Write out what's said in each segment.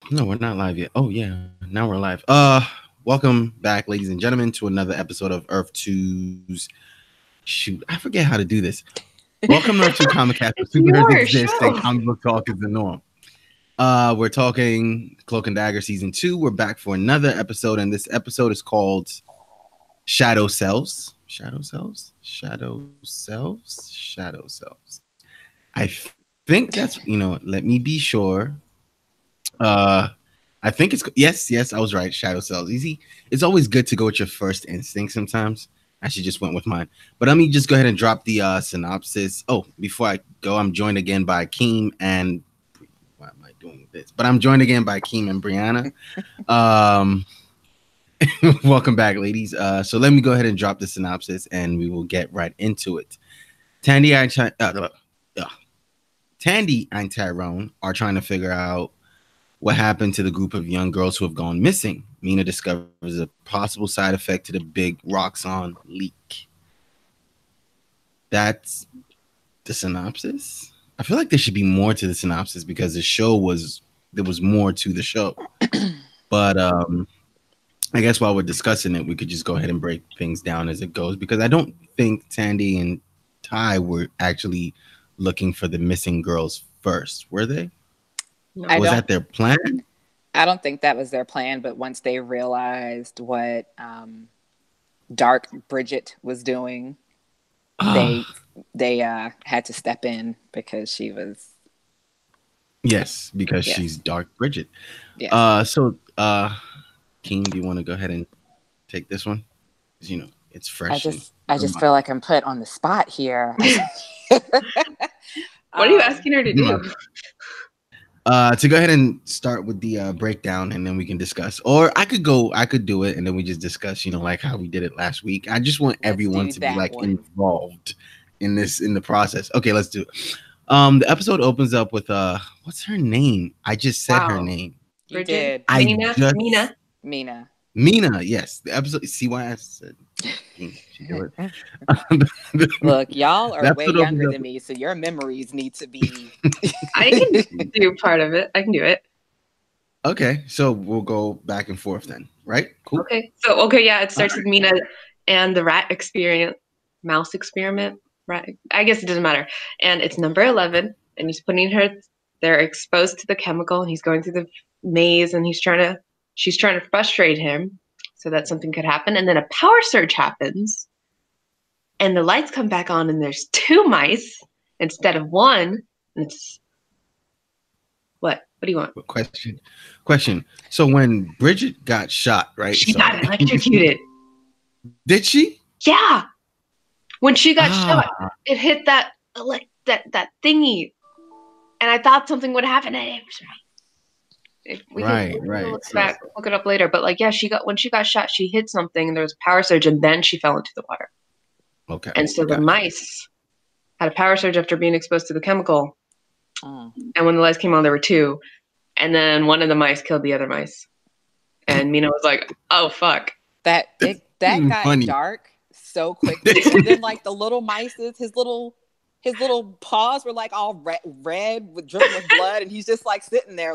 No, we're not live yet. Oh yeah, now we're live. Welcome back, ladies and gentlemen, to another episode of Earth 2's shoot. I forget how to do this. Welcome to Earth 2 Comic Cast, where It's superheroes your exist and show. comic book talk is the norm. We're talking Cloak and Dagger season 2. We're back for another episode, and this episode is called Shadow Selves. Shadow Selves? Shadow Selves? Shadow Selves. I think that's, let me be sure. Uh I think it's yes, I was right. Shadow cells. Easy. It's always good to go with your first instinct sometimes. I should just went with mine. But let me just go ahead and drop the synopsis. Oh, before I go, I'm joined again by Keem and why am I doing this? But I'm joined again by Keem and Brianna. Um welcome back, ladies. So let me go ahead and drop the synopsis and we will get right into it. Tandy and Tandy and Tyrone are trying to figure out what happened to the group of young girls who have gone missing. Mina discovers a possible side effect to the big Roxon leak. That's the synopsis. I feel like there should be more to the synopsis because there was more to the show. But I guess while we're discussing it, we could just go ahead and break things down as it goes because I don't think Tandy and Ty were actually looking for the missing girls first, were they? No. Was that their plan? I don't think that was their plan, but once they realized what Dark Bridget was doing, they had to step in because she was Yes, because she's Dark Bridget. Yes. King, do you want to go ahead and take this one? Because it's fresh. I just feel like I'm put on the spot here. What are you asking her to do? To go ahead and start with the breakdown, and then we can discuss. Or I could do it, and then we just discuss. Like how we did it last week. I just want everyone to be involved in the process. Okay, let's do it. The episode opens up with what's her name? I just said her name. You did. Mina. Mina, yes. The episode. See why I said. Look, y'all are way younger than me, so your memories need to be. I can do part of it. I can do it. Okay, so we'll go back and forth then, right? Cool. Okay, yeah, it starts with Mina and the mouse experiment. Right? I guess it doesn't matter. And it's number 11, and he's putting her. They're exposed to the chemical, and he's going through the maze, and she's trying to frustrate him so that something could happen. And then a power surge happens, and the lights come back on, and there's 2 mice instead of 1. And it's what? What do you want? Question. So when Bridget got shot, right? She got electrocuted. Did she? Yeah. When she got shot, it hit that thingy, and I thought something would happen. Right. Look it up later. But when she got shot, she hit something, and there was a power surge, and then she fell into the water. Okay. And so the mice had a power surge after being exposed to the chemical. And when the lights came on, there were 2, and then one of the mice killed the other mice. And Mina was like, "Oh fuck!" That got funny. Dark so quickly, and then the little mices, his little paws were all red with dripping with blood, and he's just sitting there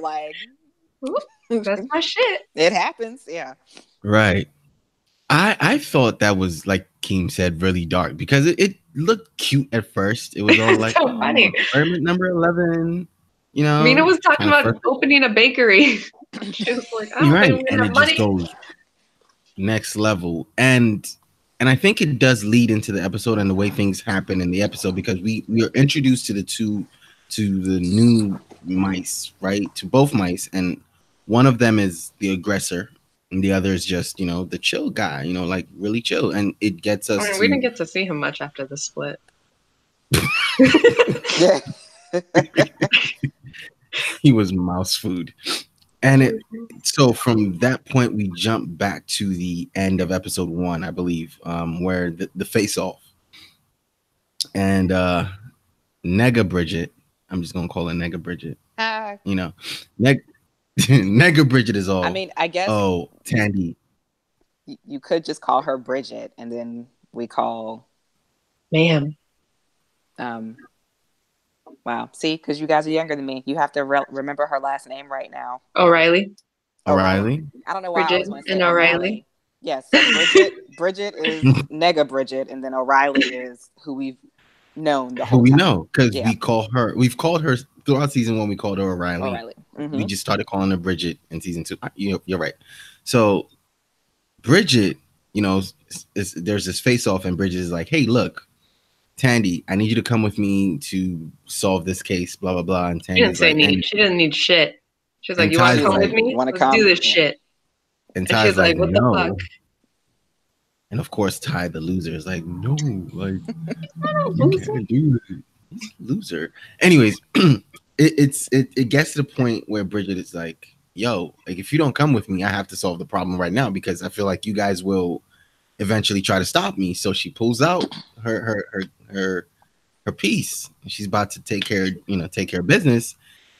that's my shit. It happens, yeah. Right. I thought that was, like Keem said, really dark because it looked cute at first. It was all so funny. Experiment number 11. Mina was talking about opening a bakery. She was like, "Oh, right," and it just goes next level. And I think it does lead into the episode and the way things happen in the episode because we are introduced to the new mice, right? To both mice, and one of them is the aggressor, and the other is just the chill guy, really chill, and it gets us. We didn't get to see him much after the split. He was mouse food. And so from that point, we jump back to the end of episode 1, I believe, where the face off and Nega Bridget. I'm just gonna call her Nega Bridget. Nega Bridget is all. I mean, I guess. Oh, Tandy. You could just call her Bridget, and then we call, ma'am. Wow. See, because you guys are younger than me, you have to remember her last name right now. O'Reilly. O'Reilly. I don't know why I Bridget always want to say and O'Reilly. Yes, so Bridget is Nega Bridget, and then O'Reilly is who we've known the whole time. Who we know, because we've called her throughout season 1. We called her O'Reilly. Mm-hmm. We just started calling her Bridget in season 2. You're right. So Bridget, there's this face off, and Bridget is like, "Hey, look, Tandy, I need you to come with me to solve this case." Blah blah blah. And Tandy's she didn't need shit. She was like, "You want to come with me? Let's do this shit." And Ty's she was like, "What the fuck?" And of course, Ty, the loser, is like, "No, like, you can't do it. He's a loser." Anyways, it gets to the point where Bridget is like, "Yo, like, if you don't come with me, I have to solve the problem right now because I feel like you guys will eventually try to stop me." So she pulls out her piece. She's about to take care of business,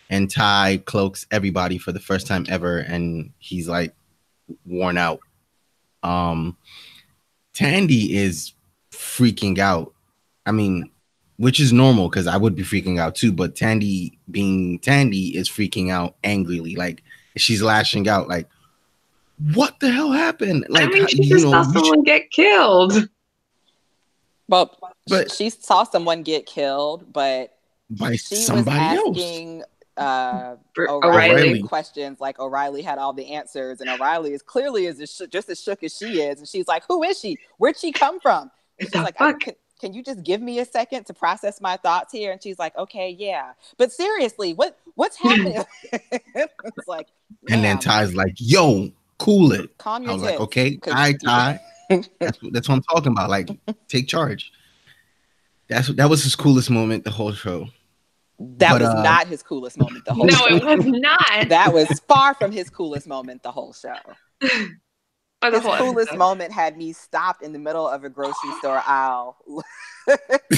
and Ty cloaks everybody for the first time ever, and he's like worn out. Tandy is freaking out. I mean, which is normal because I would be freaking out too. But Tandy, being Tandy, is freaking out angrily. Like, she's lashing out. Like, what the hell happened? Like, I mean, she just saw someone get killed. But she saw someone get killed, but by she somebody was asking O'Reilly questions. Like, O'Reilly had all the answers, and O'Reilly is clearly just as shook as she is. And she's like, "Who is she? Where'd she come from?" And she's like, "Can you just give me a second to process my thoughts here?" And she's like, "Okay, yeah, but seriously, what's happening?" It's like, and then Ty's like, "Yo, cool it." Calm your I was tits, like, "Okay, Ty, that's what I'm talking about. Like, take charge." That was his coolest moment the whole show. That was not his coolest moment the whole show. No, it was not. That was far from his coolest moment the whole show. His coolest moment had me stopped in the middle of a grocery store aisle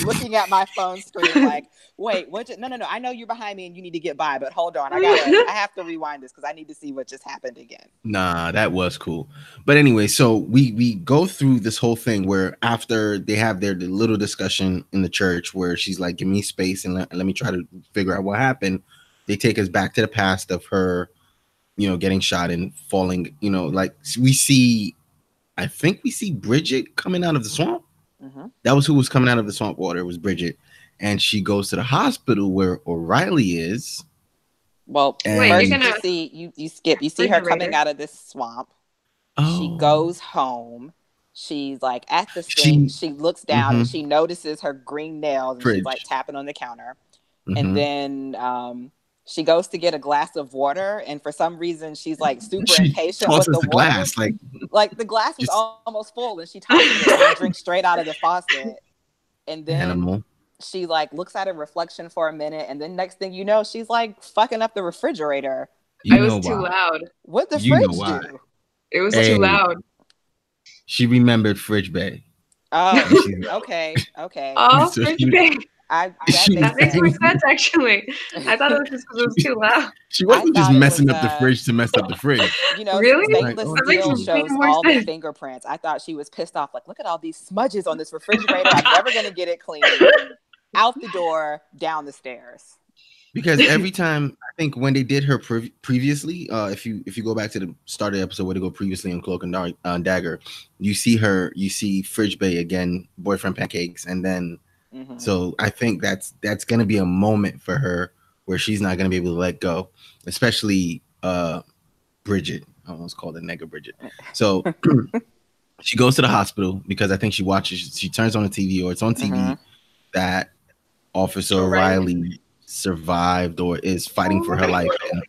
looking at my phone screen like, "Wait, no, I know you're behind me and you need to get by, but hold on, I have to rewind this because I need to see what just happened again." Nah, that was cool. But anyway, so we go through this whole thing where after they have their little discussion in the church where she's like, "Give me space and let me try to figure out what happened." They take us back to the past of her, getting shot and falling, like I think we see Bridget coming out of the swamp. Mm-hmm. That was who was coming out of the swamp water. It was Bridget. And she goes to the hospital where O'Reilly is. Well, first you see her coming out of this swamp. Oh. She goes home. She's like at the sink. She looks down and she notices her green nails and she's like tapping on the counter. Mm-hmm. And then she goes to get a glass of water, and for some reason she's like super impatient with the water. Glass, like the glass was almost full, and she tosses it and drinks straight out of the faucet. And then she like looks at her reflection for a minute, and then next thing you know, she's like fucking up the refrigerator. It was too loud. What the fridge do? It was too loud. She remembered Fridge Bay. Oh, okay. Oh, Fridge Bay. That makes more sense, actually. I thought it was just because it was too loud. She wasn't just messing up the fridge to mess up the fridge. Really? Stainless steel shows all the fingerprints. I thought she was pissed off. Like, look at all these smudges on this refrigerator. I'm never going to get it clean. Out the door, down the stairs. Because every time, I think when they did her previously, if you go back to the start of the episode where they go previously in Cloak and Dagger, you see Fridge Bay again, boyfriend pancakes, and then. Mm-hmm. So I think that's going to be a moment for her where she's not going to be able to let go, especially Bridget. I almost called her Nega Bridget. So she goes to the hospital because I think she turns on the TV, or it's on TV that Officer O'Reilly survived or is fighting for her life. And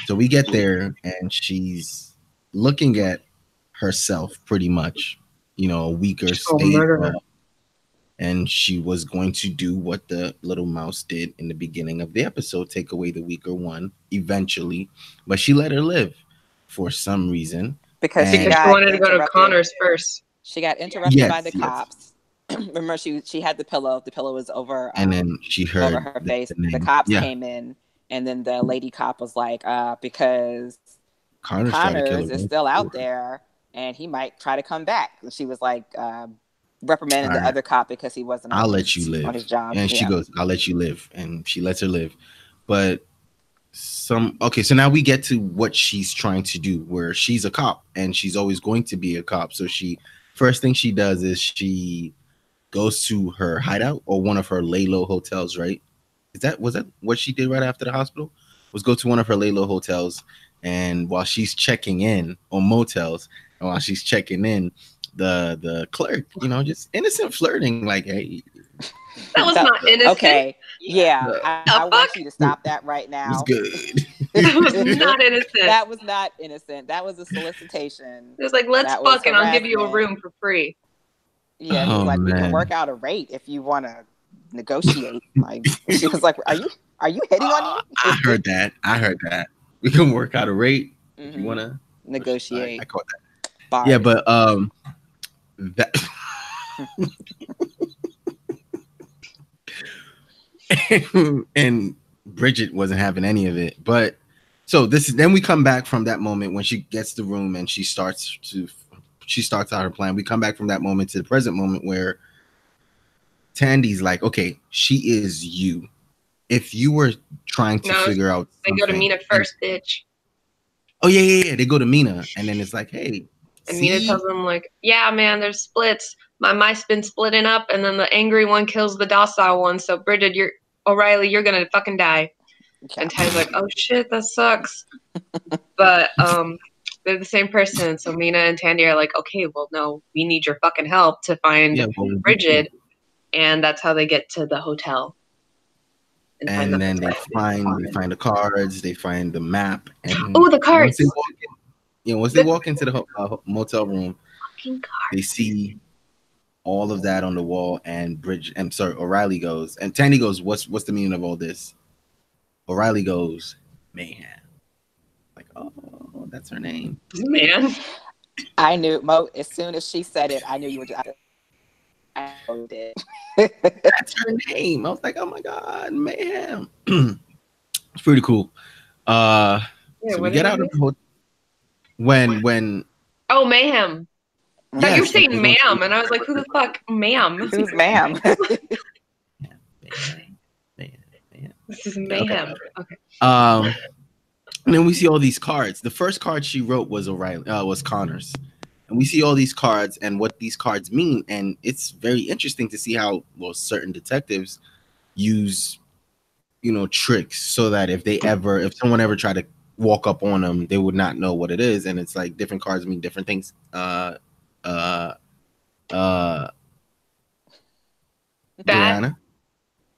so we get there and she's looking at herself pretty much, a weaker state. And she was going to do what the little mouse did in the beginning of the episode, take away the weaker one eventually. But she let her live for some reason. Because she wanted to go to Connor's first. She got interrupted by the cops. Remember, she had the pillow. The pillow was over. And then she heard over her face. The cops came in. And then the lady cop was like, because Connors is still out there and he might try to come back. And she was like, reprimanded the other cop because he wasn't I'll let you live on his job. And she goes, I'll let you live. And she lets her live. But so now we get to what she's trying to do, where she's a cop and she's always going to be a cop. So first thing she does is she goes to her hideout or one of her lay low hotels, right? Was that what she did right after the hospital? Was go to one of her lay low hotels, and while she's checking in, or motels, and while she's checking in, the clerk, just innocent flirting, like, hey, that was not innocent. Okay, yeah, I want you to stop that right now. It was good. That was not innocent. That was not innocent. That was a solicitation. It was like, let's fuck and I'll give you a room for free. Yeah, he's like, we can work out a rate if you want to negotiate. Like, she was like, are you hitting on you? I heard that. We can work out a rate if you want to negotiate. I caught that. Bars. Yeah, but that. And Bridget wasn't having any of it. But so then we come back from that moment when she gets the room and she starts out her plan. We come back from that moment to the present moment where Tandy's like, okay, she is you. If you were trying to figure out, they go to Mina first, bitch. Oh yeah. They go to Mina, and then it's like, hey. And Mina tells them, like, yeah, man, there's splits. My mic's been splitting up, and then the angry one kills the docile one. So, Bridget, O'Reilly, you're going to fucking die. Okay. And Ty's like, oh, shit, that sucks. But they're the same person. So, Mina and Tandy are like, okay, well, no, we need your fucking help to find Bridget. And that's how they get to the hotel. And then they find the cards, they find the map. And the cards. Once they walk into the motel room, they see all of that on the wall, and O'Reilly goes, and Tandy goes, what's the meaning of all this? O'Reilly goes, mayhem. Like, oh, that's her name. Man. I knew, as soon as she said it, I knew you were just, I did. That's her name. I was like, oh my God, mayhem. It's pretty cool. So we get out of the hotel. When oh, mayhem. I thought you were saying ma'am, and I was like, who the fuck, ma'am? Who's ma'am? This is mayhem. Okay. And then we see all these cards. The first card she wrote was was Connor's, and we see all these cards and what these cards mean, and it's very interesting to see how certain detectives use, tricks so that if someone ever tried to walk up on them, they would not know what it is, and it's like different cards mean different things. That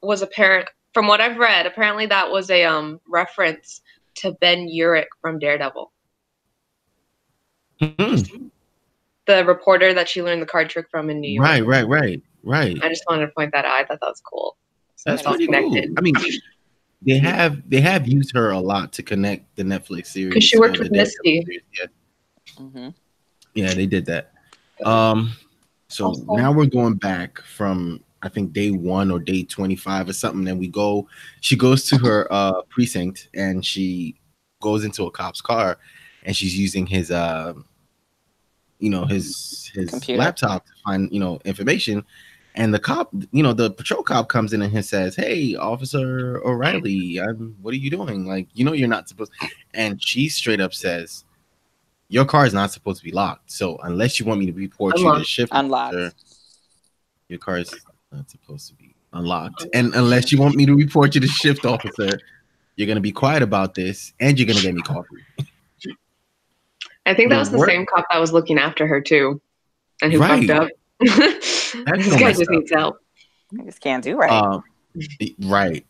was apparent from what I've read. Apparently, that was a reference to Ben Urich from Daredevil. Mm-hmm. The reporter that she learned the card trick from in New York. Right. I just wanted to point that out. I thought that was cool. So that's pretty cool. I mean, they have used her a lot to connect the Netflix series because she worked with Misty. Yeah. Mm-hmm. Yeah, they did that. So now we're going back from, I think, day 1 or day 25 or something. And she goes to her precinct, and she goes into a cop's car, and she's using his his laptop to find information. And the cop, the patrol cop comes in and he says, hey, Officer O'Reilly, what are you doing? Like, you're not supposed. And she straight up says, your car is not supposed to be locked. So unless you want me to report you to shift officer, your car is not supposed to be unlocked. And unless you want me to report you to shift officer, you're going to be quiet about this, and you're going to get me coffee. I think that was the same cop that was looking after her too, and who fucked up. This guy just needs help. I just can't do right. Right.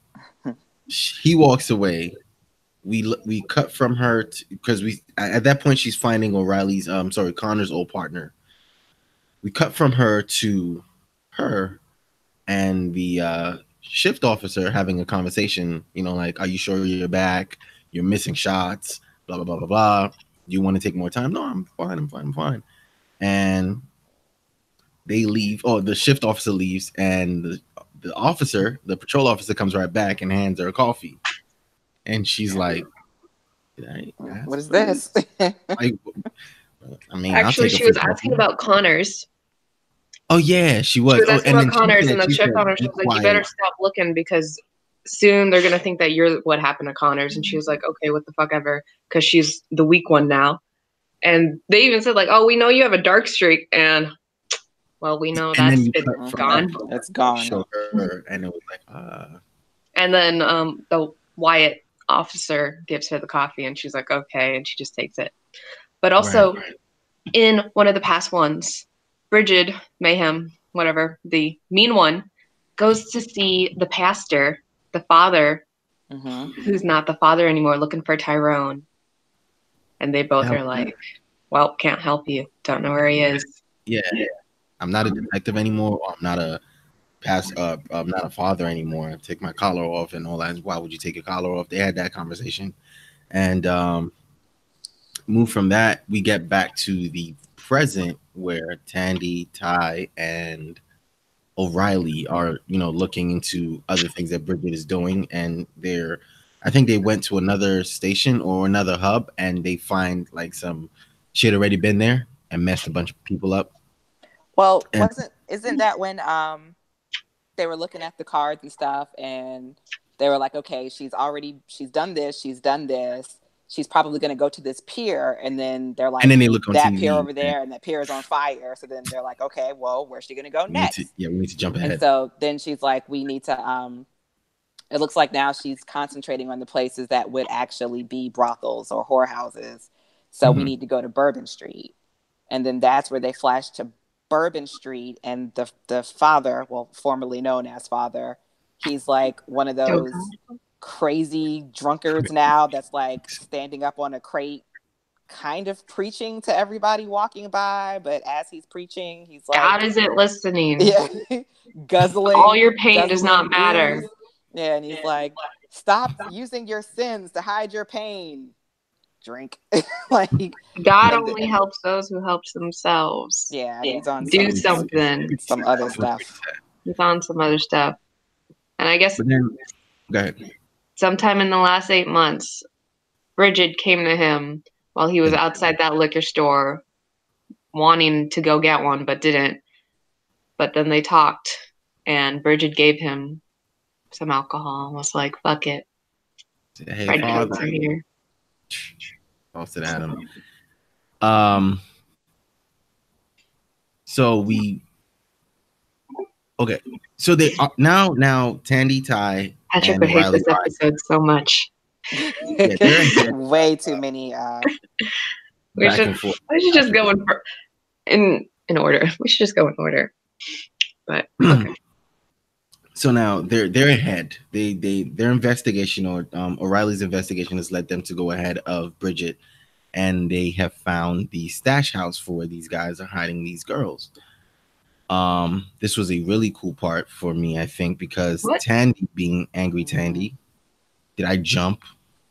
He walks away. We cut from her because at that point she's finding Connor's old partner. We cut from her to her and the shift officer having a conversation. Like, are you sure you're back? You're missing shots. Blah blah blah blah blah. Do you want to take more time? No, I'm fine. And they leave. Oh, the shift officer leaves, and the patrol officer comes right back and hands her a coffee. And she's like, what is this? Like, I mean, actually, she was asking about Connor's. Oh yeah, she was. She was Oh, asking and about then Connors, and the she chick said, owner "Be was like, "You better quiet." stop looking because soon they're gonna think that you're what happened to Connors." And she was like, "Okay, what the fuck ever," because she's the weak one now. And they even said like, "Oh, we know you have a dark streak," and well, we know And then that's you been cut from gone. that It's gone. show her, and it was like, And then the Wyatt officer gives her the coffee, and she's like, "Okay," and she just takes it. But also, in one of the past ones, Bridget, Mayhem, whatever, the mean one, goes to see the pastor, the father, who's not the father anymore, looking for Tyrone. And they both are like, well, can't help you. Don't know where he is. Yeah, I'm not a detective anymore. Or I'm not a I'm not a father anymore. I take my collar off and all that. Why would you take your collar off? They had that conversation, and move from that. We get back to the present where Tandy, Ty, and O'Reilly are, looking into other things that Bridget is doing, and I think they went to another station or another hub, and they find like she had already been there and messed a bunch of people up. Well, isn't that when they were looking at the cards and stuff, and they were like, okay, she's done this, she's probably going to go to this pier, and then they're like, and then they look on that TV, pier over there, and that pier is on fire. So then they're like, okay, well, where's she going to go next? We need to jump ahead. And so then she's like, we need to. It looks like now she's concentrating on the places that would actually be brothels or whorehouses. So we need to go to Bourbon Street, and then that's where they flash to Bourbon Street, and the father, well, formerly known as father, he's like one of those crazy drunkards now that's like standing up on a crate, kind of preaching to everybody walking by, but as he's preaching, he's like, God isn't listening. Yeah, guzzling. All your pain does not matter. Booze. Yeah, and he's like, stop using your sins to hide your pain. Drink. Like God only helps those who helps themselves. Yeah, he's on something. Some other stuff. He's on some other stuff. And I guess go ahead. Sometime in the last 8 months, Bridget came to him while he was outside that liquor store wanting to go get one, but didn't. But then they talked, and Bridget gave him some alcohol and was like, fuck it. Hey, Fred father. are here. Austin Adam. So So they are now Tandy, Ty, Patrick and would hate Riley this episode so much. Way too many we should just go in order. We should just go in order. But okay. So now they're ahead. Their investigation or O'Reilly's investigation has led them to go ahead of Bridget, and they have found the stash house for where these guys are hiding these girls. This was a really cool part for me, I think, because Tandy being angry Tandy. Did I jump?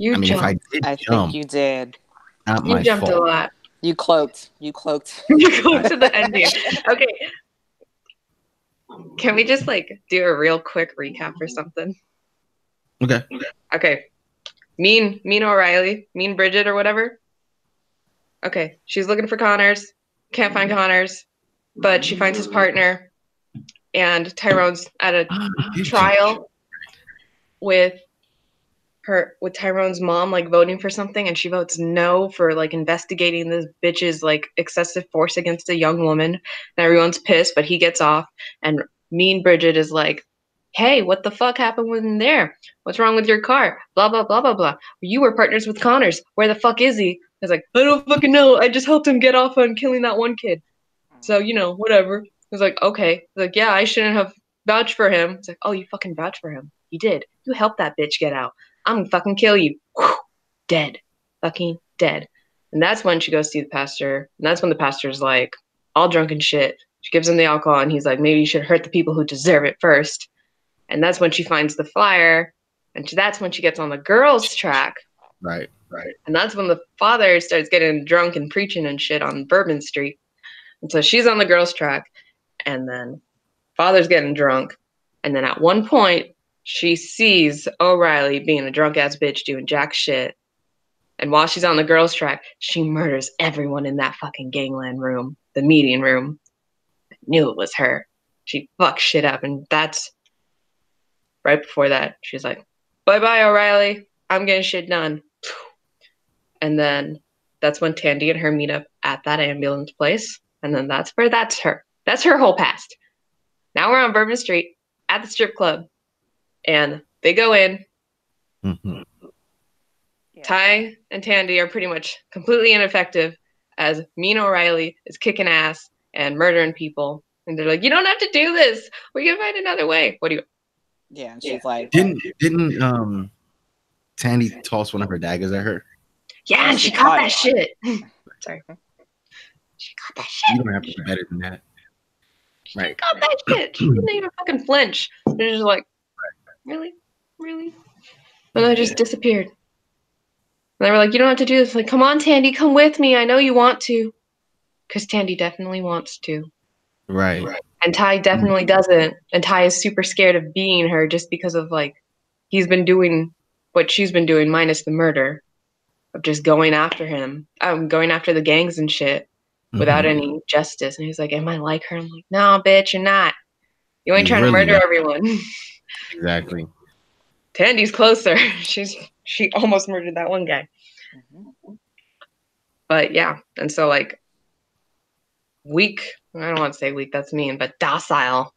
Jumped. If I did think you did. Not my jumped fault. a lot. You cloaked. You cloaked to the ending. Okay. Can we just do a real quick recap or something? Okay. Mean O'Reilly, mean Bridget or whatever. Okay. She's looking for Connors. Can't find Connors, but she finds his partner. And Tyrone's at a trial with Tyrone's mom voting for something, and she votes no for investigating this bitch's excessive force against a young woman. And everyone's pissed, but he gets off, and mean Bridget is like, hey, what the fuck happened when there? What's wrong with your car? Blah blah blah blah blah. You were partners with Connors. Where the fuck is he? I was like, I don't fucking know. I just helped him get off on killing that one kid. So whatever. I was like, okay. He's like, yeah, I shouldn't have vouched for him. It's like, oh, you fucking vouched for him. You did. You helped that bitch get out. I'm gonna fucking kill you. Whew. Dead. Fucking dead. And that's when she goes see the pastor. And that's when the pastor's like, all drunk and shit. She gives him the alcohol, and he's like, maybe you should hurt the people who deserve it first. And that's when she finds the flyer. And that's when she gets on the girls' track. Right. And that's when the father starts getting drunk and preaching and shit on Bourbon Street. And so she's on the girls' track. And then father's getting drunk. And then at one point, she sees O'Reilly being a drunk-ass bitch doing jack shit. And while she's on the girls' track, she murders everyone in that fucking gangland room, the meeting room. knew it was her. She fucked shit up. And that's right before that. She's like, bye-bye, O'Reilly. I'm getting shit done. And then that's when Tandy and her meet up at that ambulance place. And then that's her. That's her whole past. Now we're on Bourbon Street at the strip club. And they go in. Mm-hmm. Ty and Tandy are pretty much completely ineffective as Mina O'Reilly is kicking ass and murdering people. And they're like, you don't have to do this. We can find another way. What do you... Yeah, and she's like... Didn't Tandy toss one of her daggers at her? Yeah, and she caught that shit. Sorry. She caught that shit. You don't have to be better than that. Right. She caught that shit. She didn't even fucking flinch. They're just like, really? Really? And then just disappeared. And they were like, you don't have to do this. Like, come on, Tandy, come with me. I know you want to. Because Tandy definitely wants to. Right. And Ty definitely doesn't. And Ty is super scared of being her just because of, like, he's been doing what she's been doing minus the murder. Of just going after him. Going after the gangs and shit. Without any justice. And he's like, am I like her? I'm like, no, bitch, you're not. You ain't trying to murder everyone. Exactly. Tandy's closer. She almost murdered that one guy. Mm-hmm. But yeah, and so like weak, I don't want to say weak, that's mean, but docile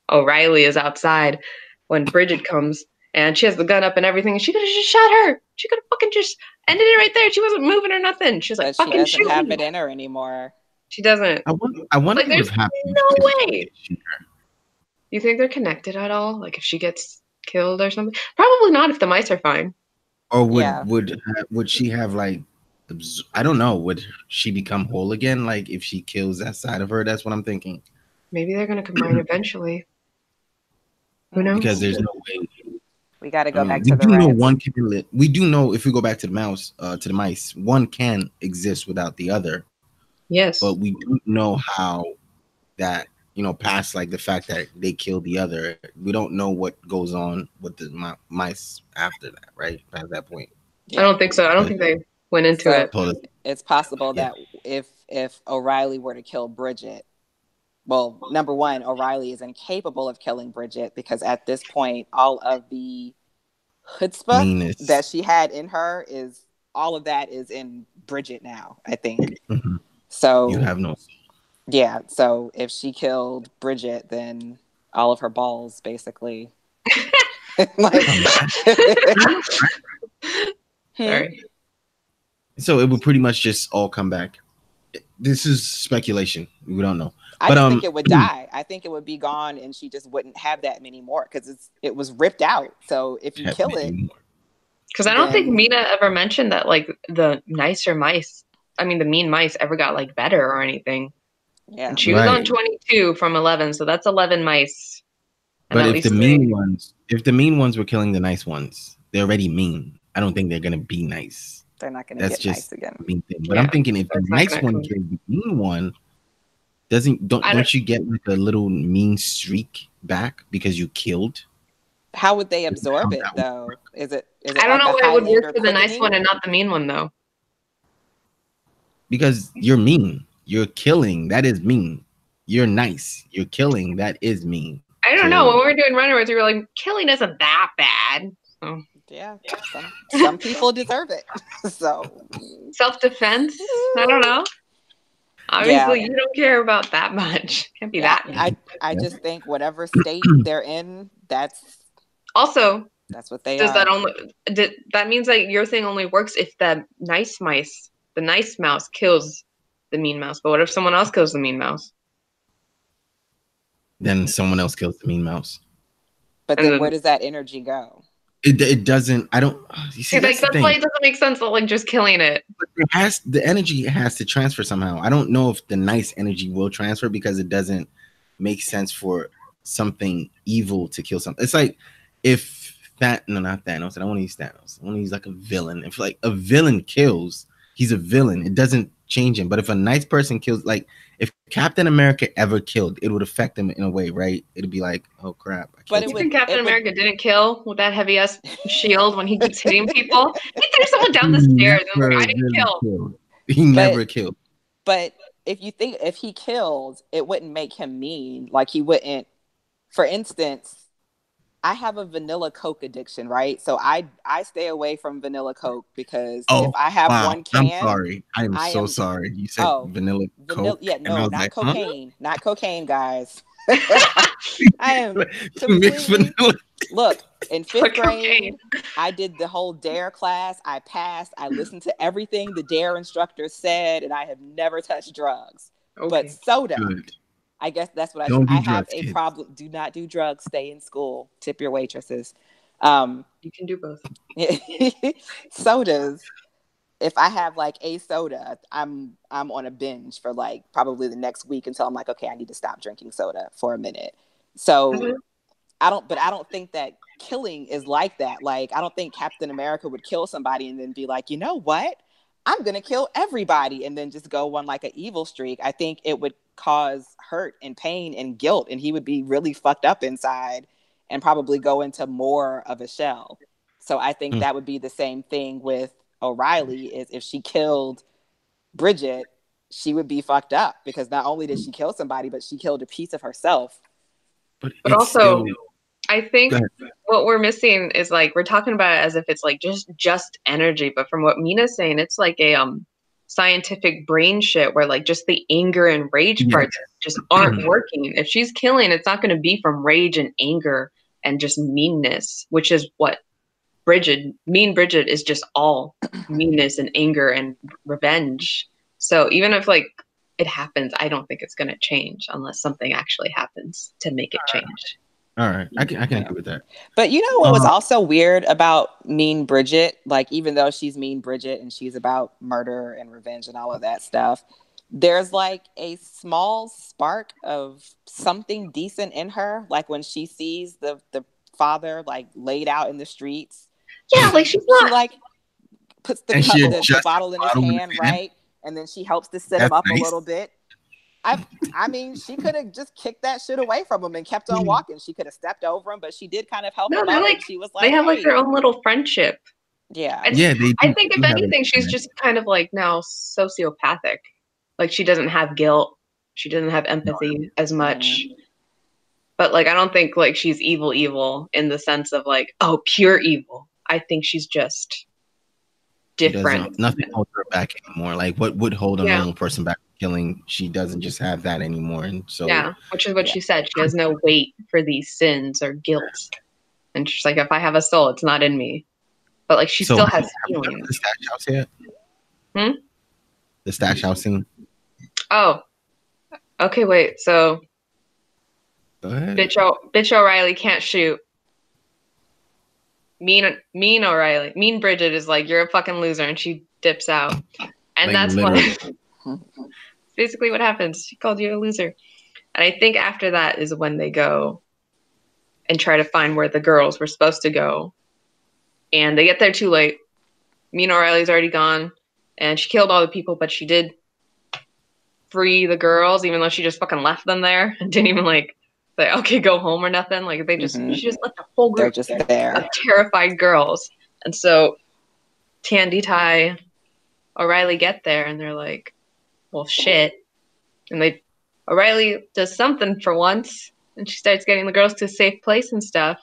O'Reilly is outside when Bridget comes and she has the gun up and everything, and she could have just shot her. She could have fucking just ended it right there. She wasn't moving or nothing. She was like, fucking shoot. She doesn't have it in her anymore. She doesn't. I wonder like, there's no way. You think they're connected at all? Like if she gets killed or something? Probably not if the mice are fine. Or would she have like, I don't know, would she become whole again? Like if she kills that side of her? That's what I'm thinking. Maybe they're going to combine eventually. Who knows? Because there's no way. We got to go back to the rats. We do know if we go back to the mice, one can exist without the other. Yes. But we don't know how that, past like the fact that they killed the other. We don't know what goes on with the mice after that, right? At that point. Yeah. I don't think so. I don't think they went into it. It's possible that if O'Reilly were to kill Bridget, well, number one, O'Reilly is incapable of killing Bridget because at this point, all of the chutzpah that she had in her all of that is in Bridget now, I think. Mm-hmm. So you have no. Yeah. So if she killed Bridget, then all of her balls basically. Sorry. So it would pretty much just all come back. This is speculation. We don't know. I don't think it would die. I think it would be gone, and she just wouldn't have that many more because it was ripped out. So if you kill it, because I don't think Mina ever mentioned that like the nicer mice. I mean, the mean mice ever got like better or anything. Yeah, and she was on 22 from 11, so that's 11 mice. But if the mean ones were killing the nice ones, they're already mean. I don't think they're gonna be nice. They're not gonna get nice again. Mean thing. But I'm thinking if the nice one kills the mean one. Don't you get like a little mean streak back because you killed? How would they absorb it though? Is it I don't know why it would work for the nice one and not the mean one though. Because you're mean. You're killing. That is mean. You're nice. You're killing. That is mean. I don't know. When we were doing Runaways, we were like, killing isn't that bad. So. Yeah. Some people deserve it. So self-defense. I don't know. Obviously, you don't care about that much. Can't be that. I just think whatever state they're in, that's what they are. That means that your thing only works if the nice mouse kills the mean mouse. But what if someone else kills the mean mouse? Then someone else kills the mean mouse. But then where does that energy go? It doesn't. I don't. You see, that's why it doesn't make sense. Like just killing it. The energy has to transfer somehow. I don't know if the nice energy will transfer because it doesn't make sense for something evil to kill something. It's like if not Thanos. I don't want to use Thanos. I want to use like a villain. If like a villain kills, he's a villain. It doesn't change him. But if a nice person kills, like if Captain America ever killed, it would affect him in a way, right? It'd be like, oh crap. But you think Captain America didn't kill with that heavy ass shield when he keeps hitting people? He threw someone down the stairs and was like, I didn't kill. He never killed. But if you think if he killed, it wouldn't make him mean. Like he wouldn't. For instance, I have a vanilla Coke addiction, right? So I stay away from vanilla Coke because if I have one can, I'm sorry. I'm so sorry. You said vanilla Coke. Yeah, no, not cocaine. Not cocaine, guys. I am completely... Look, in 5th grade, I did the whole DARE class. I passed. I listened to everything the DARE instructor said, and I have never touched drugs. But soda, I guess that's what I have a problem. Do not do drugs. Stay in school. Tip your waitresses. You can do both. Sodas. If I have like a soda, I'm on a binge for like probably the next week until I'm like, okay, I need to stop drinking soda for a minute. So I don't think that killing is like that. Like, I don't think Captain America would kill somebody and then be like, you know what? I'm going to kill everybody and then just go on like an evil streak. I think it would cause hurt and pain and guilt, and he would be really fucked up inside and probably go into more of a shell. So I think that would be the same thing with O'Reilly. Is if she killed Bridget, she would be fucked up because not only did she kill somebody, but she killed a piece of herself. But also, I think what we're missing is like we're talking about it as if it's like just energy, but from what Mina's saying, it's like a scientific brain shit where like just the anger and rage parts just aren't working. If she's killing, it's not going to be from rage and anger and just meanness, which is what Mean Bridget is just all meanness and anger and revenge. So even if like it happens, I don't think it's going to change unless something actually happens to make it change. All right. I can agree with that. But you know what was also weird about Mean Bridget? Like, even though she's Mean Bridget and she's about murder and revenge and all of that stuff, there's like a small spark of something decent in her. Like when she sees the father like laid out in the streets. Yeah, like she like puts the bottle in his hand, right? And then she helps to set him up a little bit. I mean, she could have just kicked that shit away from him and kept on walking. She could have stepped over him, but she did kind of help him out. Like, she was like, they have like their own little friendship. Yeah. I think if anything, she's just kind of like now sociopathic. Like she doesn't have guilt. She doesn't have empathy as much. But like, I don't think like she's evil in the sense of like, oh, pure evil. I think she's just different. Nothing holds her back anymore. Like what would hold a normal person back from killing? She doesn't just have that anymore. And so which is what she said. She has no weight for these sins or guilt. And she's like, if I have a soul, it's not in me. But like she still has feelings. The stash house yet? The stash house scene. Oh. Okay, wait. So go ahead. Bitch O'Reilly can't shoot. Mean O'Reilly. Mean Bridget is like, you're a fucking loser, and she dips out. And like, that's what basically what happens. She called you a loser. And I think after that is when they go and try to find where the girls were supposed to go. And they get there too late. Mean O'Reilly's already gone. And she killed all the people, but she did free the girls, even though she just fucking left them there and didn't even like say, okay, go home or nothing. Like they just she just left a whole group of terrified girls. And so Tandy, Ty, O'Reilly get there and they're like, well, shit. And O'Reilly does something for once and she starts getting the girls to a safe place and stuff.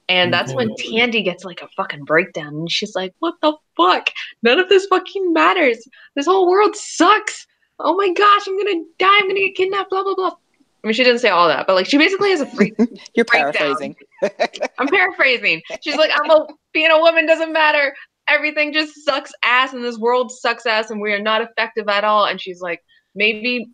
And that's when Tandy gets like a fucking breakdown and she's like, what the fuck? None of this fucking matters. This whole world sucks. Oh my gosh, I'm gonna die. I'm gonna get kidnapped, blah, blah, blah. I mean, she didn't say all that, but like she basically has a freak. You're paraphrasing. I'm paraphrasing. She's like, being a woman doesn't matter. Everything just sucks ass and this world sucks ass and we are not effective at all. And she's like, maybe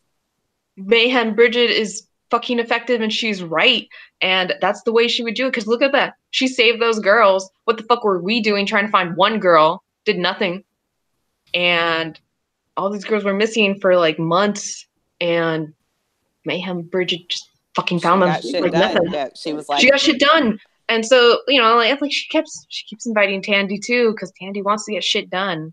Mayhem Bridget is fucking effective and she's right. And that's the way she would do it. Because look at that. She saved those girls. What the fuck were we doing trying to find one girl? Did nothing. And all these girls were missing for like months. And Mayhem Bridget just fucking found them like nothing. Yeah, she was like, she got shit done. And so, you know, like she keeps inviting Tandy too, because Tandy wants to get shit done.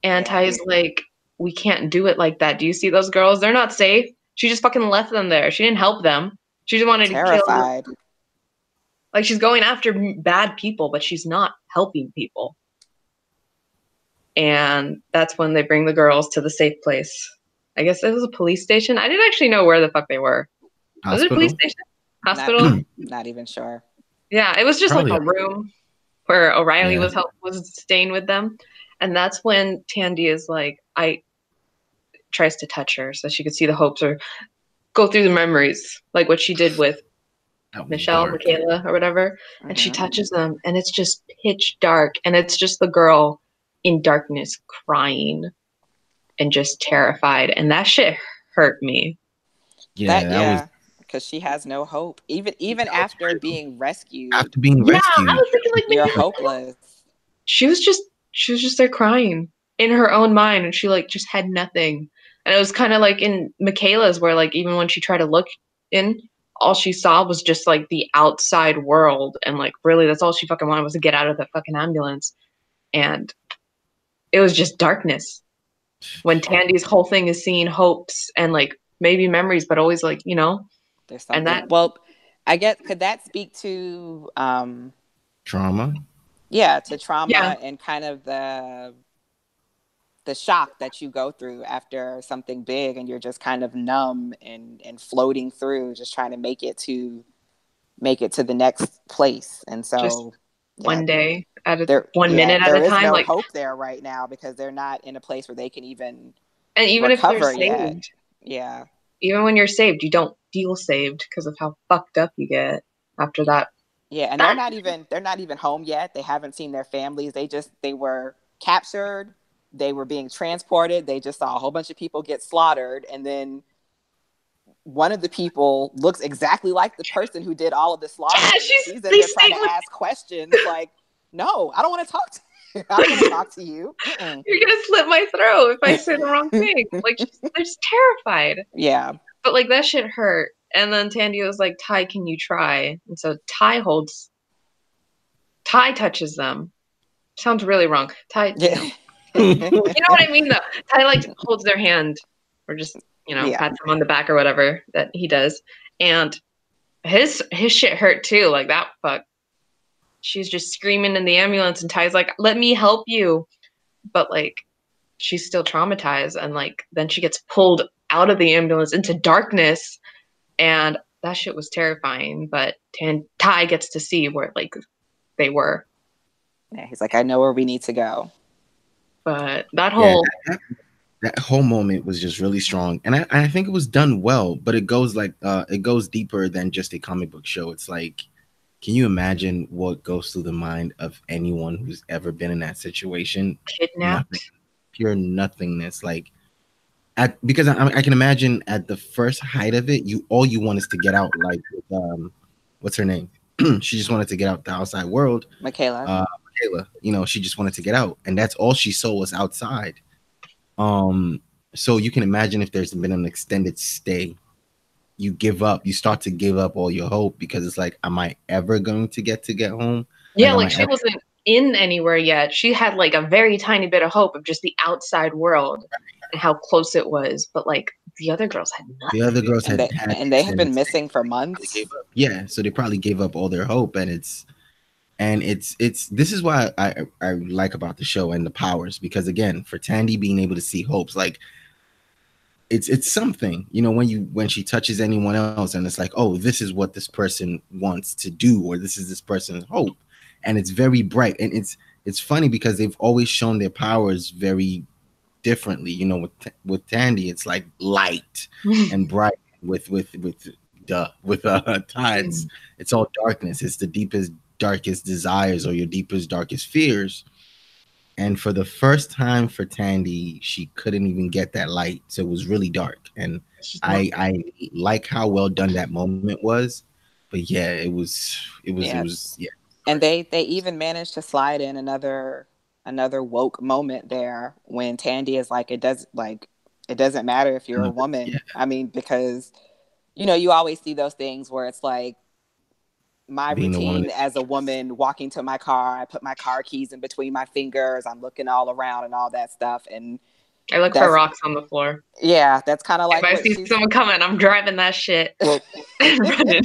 And Ty's like, we can't do it like that. Do you see those girls? They're not safe. She just fucking left them there. She didn't help them. She just wanted to kill them. Like she's going after bad people, but she's not helping people. And that's when they bring the girls to the safe place. I guess it was a police station. I didn't actually know where the fuck they were. Was it a police station? Hospital? Not even sure. Yeah, it was just Probably. like a room where O'Reilly Yeah. was staying with them. And that's when Tandy is like, tries to touch her so she could see the hopes or go through the memories, like what she did with Michaela or whatever. And she touches them and it's just pitch dark. And it's just the girl in darkness crying and just terrified. And that shit hurt me. Yeah, that was because she has no hope. Even after being rescued. After being rescued. I was thinking like you're hopeless. She was just there crying in her own mind, and she like just had nothing. And it was kind of like in Michaela's, where like even when she tried to look in, all she saw was just like the outside world, and like really that's all she fucking wanted was to get out of the fucking ambulance. And it was just darkness. When Tandy's whole thing is seeing hopes and like maybe memories, but always like, you know, there's something. And that, well, I guess, could that speak to trauma? Yeah, to trauma and kind of the shock that you go through after something big, and you're just kind of numb and floating through, just trying to make it to the next place. And so just one day at a 1 minute at a time. There is no like hope there right now because they're not in a place where they can even even recover if they're saved. Yeah. Even when you're saved, you don't feel saved because of how fucked up you get after that. Yeah, and they're not even home yet. They haven't seen their families. They were captured. They were being transported. They just saw a whole bunch of people get slaughtered, and then one of the people looks exactly like the person who did all of the slaughter. Yeah, she's in there trying to ask questions like, "No, I don't want to talk to you. I don't want to talk to you. You're gonna slit my throat if I say the wrong thing." Like they're just terrified. Yeah, but like that shit hurt. And then Tandy was like, "Ty, can you try?" And so Ty touches them. Sounds really wrong. Ty, yeah. you know what I mean though. Ty like holds their hand or just, pats them on the back or whatever that he does. And his shit hurt too. Like that fuck. She's just screaming in the ambulance and Ty's like, "Let me help you." But like she's still traumatized, and like then she gets pulled out of the ambulance into darkness. And that shit was terrifying, but Ty gets to see where like they were. Yeah, he's like, "I know where we need to go." But that whole that whole moment was just really strong, and I think it was done well. But it goes deeper than just a comic book show. It's like, can you imagine what goes through the mind of anyone who's ever been in that situation? Kidnapped, pure nothingness, like. Because I can imagine at the first height of it, all you want is to get out. Like, what's her name? She just wanted to get out the outside world. Michaela. She just wanted to get out, and that's all she saw was outside. So you can imagine if there's been an extended stay, you give up. You start to give up all your hope because it's like, am I ever going to get home? Yeah, like she wasn't in anywhere yet. She had like a very tiny bit of hope of just the outside world. And how close it was, but like the other girls had nothing. The other girls and they have been missing for months. Yeah, so they probably gave up all their hope, and it's this is why I like about the show and the powers, because again, for Tandy being able to see hopes, like it's something, when she touches anyone else and it's like, oh, this is what this person wants to do, or this is this person's hope, and it's very bright, and it's funny because they've always shown their powers very differently. With Tandy, it's like light and bright. With Ty's, it's all darkness. It's the deepest, darkest desires or your deepest, darkest fears. And for the first time for Tandy, she couldn't even get that light, so it was really dark. And I like how well done that moment was. But yeah, it was. And they even managed to slide in another woke moment there when Tandy is like, it doesn't matter if you're a woman. Yeah. I mean, because you always see those things where it's like, my routine as a woman walking to my car, I put my car keys in between my fingers, I'm looking all around and all that stuff, and I look for rocks on the floor. Yeah, that's kind of like, if I see someone coming, I'm driving that shit and running.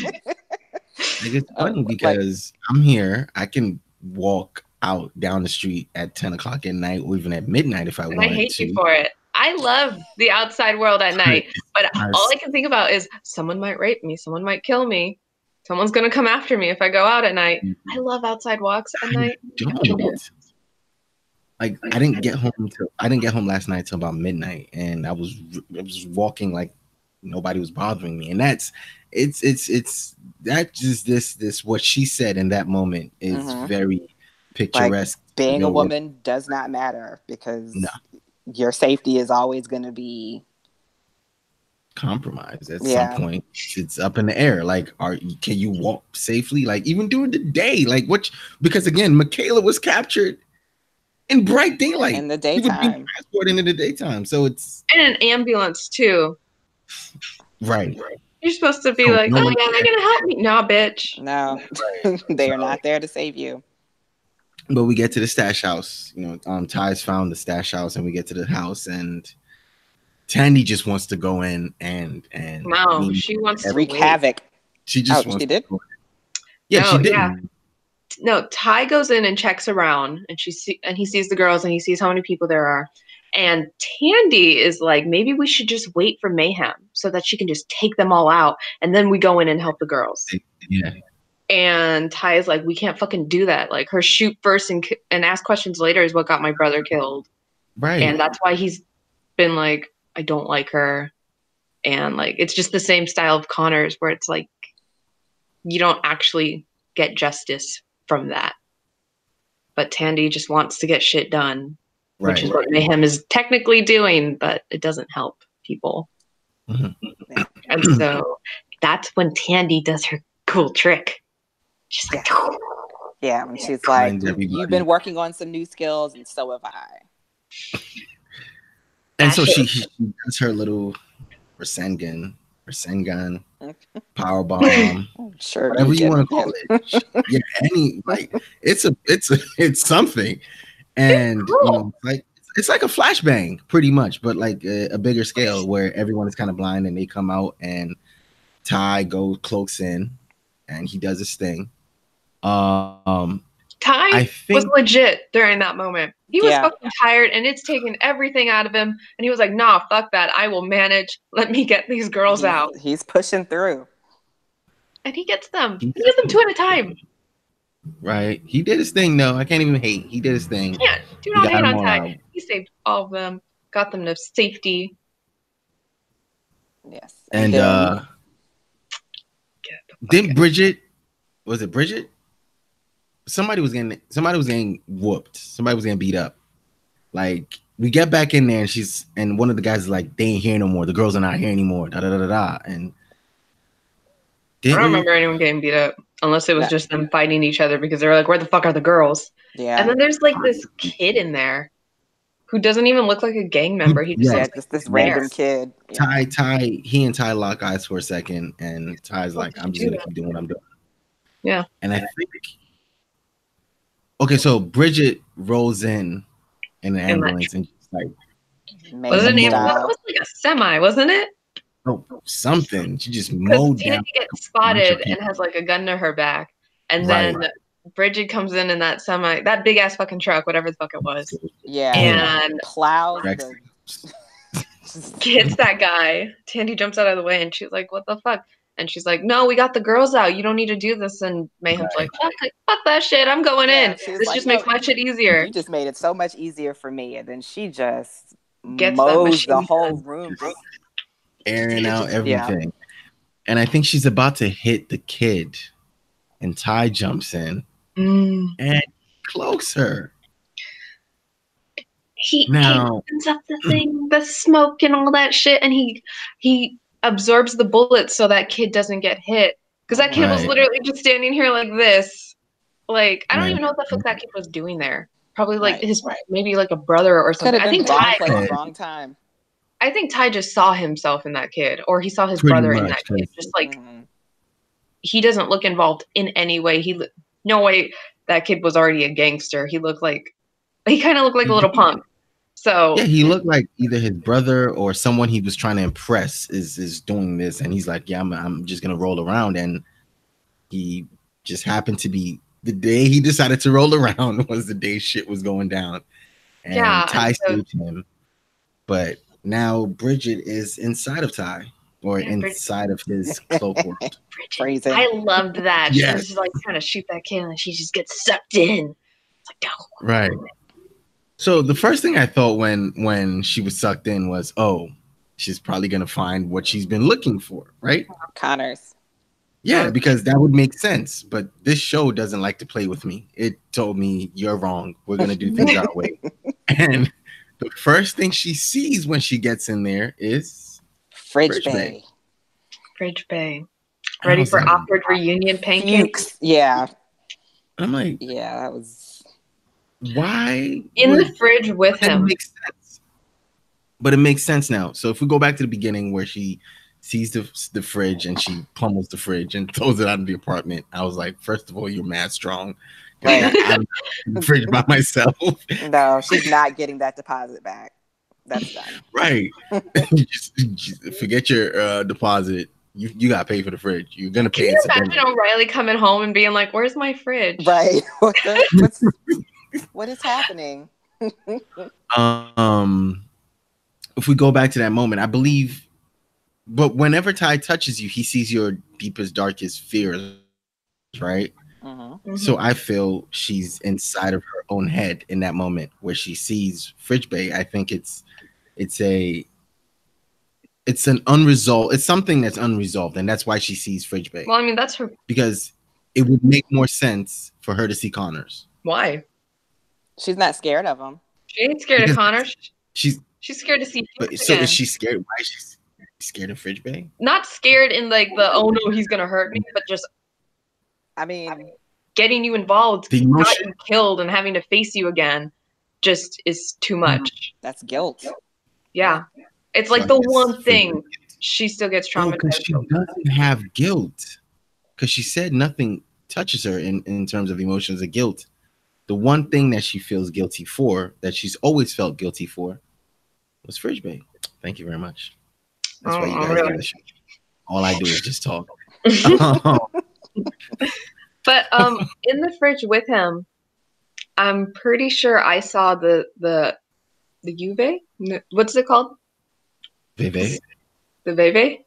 It's funny because I'm here, I can walk out down the street at 10 o'clock at night or even at midnight if I wanted to. I hate you for it. I love the outside world at night, but all I can think about is someone might rape me, someone might kill me, someone's gonna come after me if I go out at night. I love outside walks at night. Like I didn't get home last night till about midnight, and I was walking like nobody was bothering me, and it's that just this what she said in that moment is very picturesque. Like, being a woman does not matter because your safety is always going to be compromised at some point. It's up in the air. Like, can you walk safely? Like even during the day, like because again, Michaela was captured in bright daylight in the daytime, transported in the daytime. So it's in an ambulance too. Right. You're supposed to be like, oh yeah, they're gonna help me. No, bitch. No, they are not there to save you. But we get to the stash house. Ty's found the stash house, and we get to the house, and Tandy just wants to go in and no, she wants to wreak havoc. She just wants she did. Yeah, no, she did. Yeah. No, Ty goes in and checks around, and he sees the girls, and he sees how many people there are. And Tandy is like, maybe we should just wait for mayhem so that she can just take them all out, and then we go in and help the girls. Yeah. And Ty is like, we can't fucking do that. Like, her shoot first and ask questions later is what got my brother killed. Right. And that's why he's been like, I don't like her. And like, it's just the same style of Connor's where it's like, you don't actually get justice from that. But Tandy just wants to get shit done, which is what Mayhem is technically doing, but it doesn't help people. Mm-hmm. And so that's when Tandy does her cool trick. She's like, yeah, when she's like, you've been working on some new skills, and so have I. And so she does her little Rasengan, power bomb, sure, whatever you want to call it. It's something, and it's like a flashbang, pretty much, but like a bigger scale where everyone is kind of blind and they come out, and Ty cloaks in, and he does his thing. Ty was legit during that moment. He was fucking tired, and it's taken everything out of him. And he was like, nah, fuck that. I will manage. Let me get these girls out. He's pushing through. And he gets them. He gets them two at a time. Right. He did his thing, though. I can't even hate. He did his thing. Yeah, do not hate on Ty. He saved all of them. Got them to safety. Yes. And didn't Bridget, was it Bridget? Somebody was getting whooped. Somebody was getting beat up. Like, we get back in there, and one of the guys is like, they ain't here no more. The girls are not here anymore. Da da da da da. And I don't remember anyone getting beat up unless it was just them fighting each other because they were like, where the fuck are the girls? Yeah. And then there's like this kid in there who doesn't even look like a gang member. He just just this random kid. Ty, he and Ty lock eyes for a second, and Ty's like, I'm just gonna keep doing what I'm doing. Yeah. And I think so Bridget rolls in an ambulance and just like was it was like a semi, wasn't it? Oh, something. She just mowed down. Tandy gets spotted and has like a gun to her back, and then Bridget comes in that semi, that big ass fucking truck, whatever the fuck it was. Yeah. And plows hits that guy. Tandy jumps out of the way, and she's like, "What the fuck?" And she's like, "No, we got the girls out. You don't need to do this." And Mayhem's like, fuck that shit. I'm going in. This just makes my shit easier. You just made it so much easier for me. And then she just gets mows the whole room. Airing out everything. And I think she's about to hit the kid. And Ty jumps in and cloaks her. He opens up the thing, the smoke and all that shit. And he absorbs the bullets so that kid doesn't get hit, because that kid was literally just standing here like this. Like, I don't even know what the fuck that kid was doing there. Probably like his maybe like a brother or something. I think wrong time. I think Ty just saw himself in that kid, or he saw his brother in that kid. Just like he doesn't look involved in any way. No way that kid was already a gangster. He kind of looked like a little punk. So yeah, he looked like either his brother or someone he was trying to impress is doing this, and he's like, "Yeah, I'm just gonna roll around." And he just happened to be the day he decided to roll around was the day shit was going down, and Ty saved him. But now Bridget is inside of Ty, or inside of his cloak world. Phrasing. I loved that. She Yes. was just like trying to shoot that kill, and she just gets sucked in. It's like, no. Right. So the first thing I thought when she was sucked in was, oh, she's probably gonna find what she's been looking for, right? Connors. Yeah, because that would make sense. But this show doesn't like to play with me. It told me, you're wrong. We're gonna do things our way. And the first thing she sees when she gets in there is Fridge Bay. Fridge Bay. Ready for awkward reunion pancakes? Yeah. I'm like, yeah, that was. Why? In the fridge with him. It makes sense. But it makes sense now. So if we go back to the beginning where she sees the fridge and she pummels the fridge and throws it out of the apartment, I was like, first of all, you're mad strong. Right. I'm in the fridge by myself. No, she's not getting that deposit back. That's done. Right. just forget your deposit. You got to pay for the fridge. You're going to pay it. Can you imagine O'Reilly coming home and being like, where's my fridge? Right. What is happening? If we go back to that moment, I believe, but whenever Ty touches you, he sees your deepest, darkest fears, right? Mm-hmm. So I feel she's inside of her own head in that moment where she sees Fridge Bay. I think it's an unresolved. It's something that's unresolved, and that's why she sees Fridge Bay. Well, I mean, that's her. Because it would make more sense for her to see Connors. Why? She's not scared of him. She ain't scared of Connors. She's scared to see. But so is she scared? Why is she scared of Fridge Bay? Not scared in like the oh no he's gonna hurt me, but just I mean getting you involved, the got you killed, and having to face you again, just is too much. That's guilt. Yeah, it's like the one thing she still gets traumatized. Because she doesn't have guilt. Because she said nothing touches her in terms of emotions of guilt. The one thing that she feels guilty for, that she's always felt guilty for, was Fridge Bay. Thank you very much. That's why you guys do the show. All I do is just talk. But in the fridge with him, I'm pretty sure I saw the Juve. What's it called? Veve. The Veve.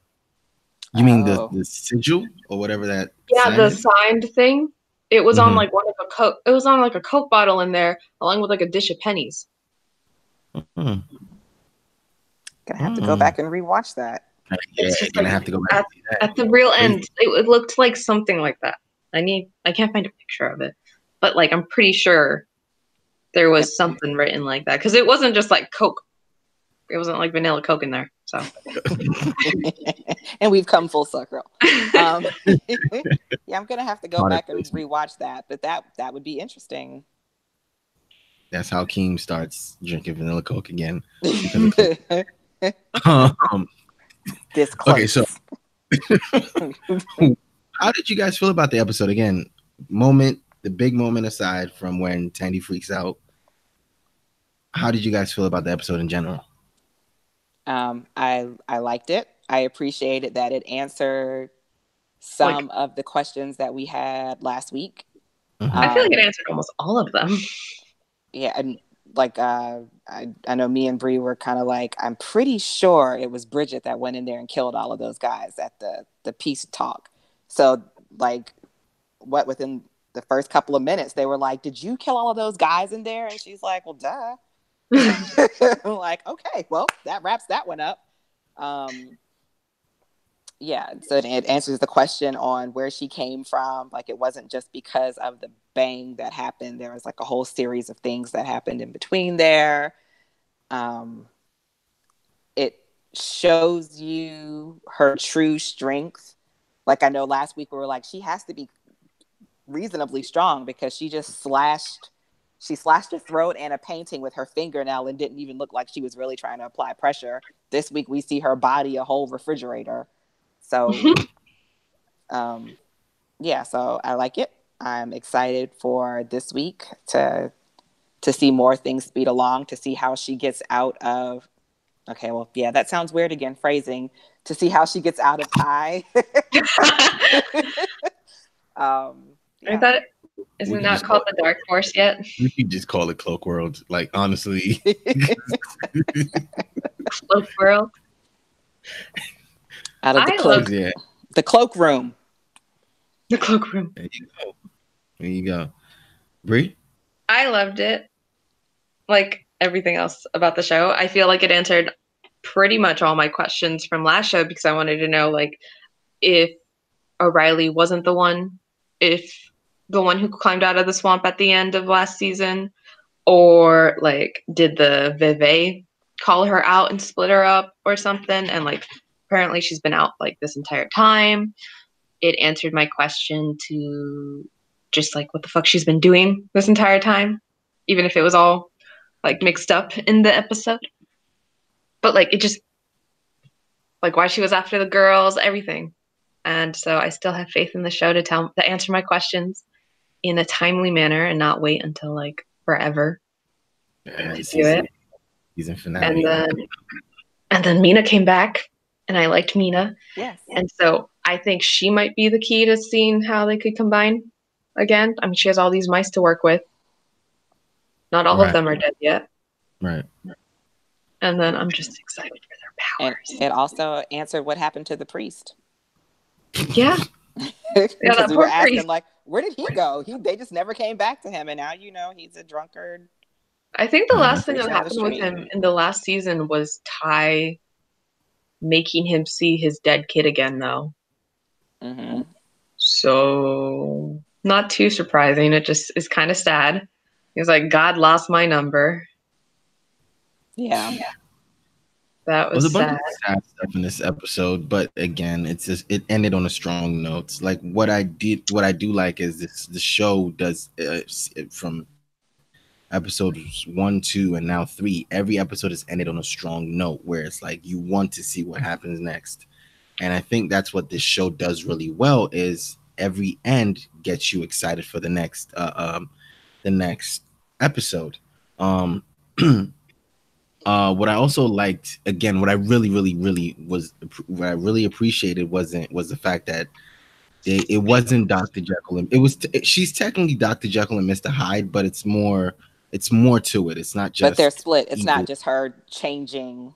You mean the sigil or whatever that? Yeah, the is? signed thing. It was on like one of a Coke. It was on like a Coke bottle in there, along with like a dish of pennies. Gonna have to go back and rewatch that. Yeah, gonna have to go back at the real end. It looked like something like that. I can't find a picture of it, but like I'm pretty sure there was something written like that because it wasn't just like Coke. It wasn't like vanilla Coke in there. So, and we've come full circle. Yeah, I'm gonna have to go back and rewatch that, but that would be interesting. That's how Keem starts drinking vanilla Coke again. This close. Okay, so how did you guys feel about the episode again? The big moment aside from when Tandy freaks out, how did you guys feel about the episode in general? I liked it. I appreciated that it answered some of the questions that we had last week. I feel like it answered almost all of them. Yeah, and like I know me and Bree were kind of like, I'm pretty sure it was Bridget that went in there and killed all of those guys at the peace talk. So like, within the first couple of minutes, they were like, "Did you kill all of those guys in there?" And she's like, "Well, duh." I'm like, okay, well, that wraps that one up. Yeah, so it answers the question on where she came from. Like, it wasn't just because of the bang that happened. There was like a whole series of things that happened in between there. It shows you her true strength. Like, I know last week we were like, she has to be reasonably strong because she just slashed her throat and a painting with her fingernail and didn't even look like she was really trying to apply pressure. This week we see her body a whole refrigerator. So, yeah, so I like it. I'm excited for this week to see more things speed along, to see how she gets out of, okay, well, yeah, that sounds weird again, phrasing, to see how she gets out of Ty. Yeah. I thought Is it not called the Dark Force yet? We could just call it Cloak World. Like, honestly. Cloak World. Out of the cloak. Yeah. The cloak room. The Cloak Room. There you go. There you go. Bree? I loved it. Like everything else about the show. I feel like it answered pretty much all my questions from last show because I wanted to know, like, if O'Reilly wasn't the one, if the one who climbed out of the swamp at the end of last season, or like did the Veve call her out and split her up or something, and like apparently she's been out like this entire time. It answered my question to just like what the fuck she's been doing this entire time, even if it was all like mixed up in the episode. But like it just like why she was after the girls, everything. And so I still have faith in the show to answer my questions in a timely manner and not wait until like forever to do it. Season finale. And then Mina came back, and I liked Mina. Yes. And so I think she might be the key to seeing how they could combine again. I mean, she has all these mice to work with. Not all of them are dead yet. Right. And then I'm just excited for their powers. And it also answered what happened to the priest. Yeah. Because we were asking, like, where did he go? They just never came back to him. And now, he's a drunkard. I think the last thing that happened with him in the last season was Ty making him see his dead kid again, though. Mm-hmm. So, not too surprising. It just is kind of sad. He was like, God lost my number. Yeah. That was a bunch sad. of sad stuff in this episode, but again, it ended on a strong note. Like what I do like is the show does from episodes 1, 2, and now 3. Every episode is ended on a strong note where it's like you want to see what happens next, and I think that's what this show does really well. Is every end gets you excited for the next episode. What I also liked, again, what I really appreciated was the fact that it wasn't Dr. Jekyll and she's technically Dr. Jekyll and Mr. Hyde, but it's more to it. It's not just. But they're split. It's not just her going